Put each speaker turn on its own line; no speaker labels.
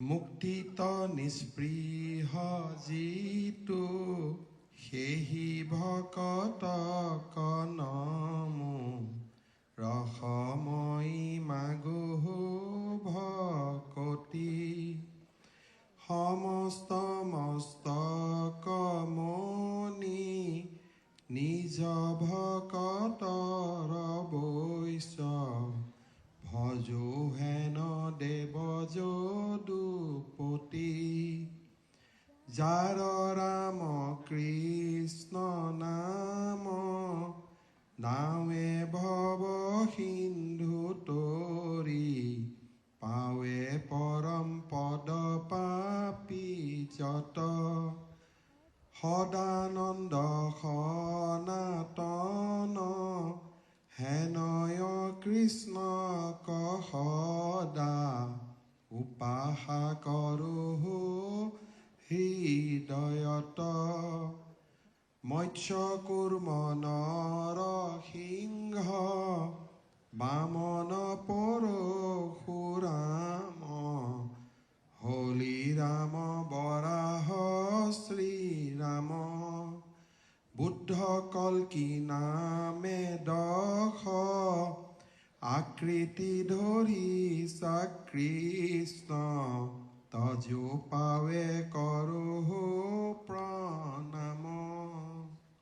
মুক্তিত নিস্পৃহ যিটো সেহি ভকতক নমো ৰসময়ী মাগো ভকতি সমস্ত মস্তক মনি নিজ ভকতৰ বৈশ্য ভজো হেন দেৱ যদুপতি যাৰ ৰাম কৃষ্ণ নাম নাৱে ভৱ সিন্ধু তৰি পাৱে পৰম পদ পাপী যত সদানন্দ সনাতন হেনয় কৃষ্ণ সদা উপাসা কৰো হৃদয়ত মৎস্য কুৰ্ম নৰসিংহ বামন পৰশুৰাম হলি ৰাম বৰাহ শ্ৰীৰাম বুদ্ধ কল্কি নামে দশ আকৃতি ধৰিছা কৃষ্ণ তজো পাৱে কৰো প্ৰণাম।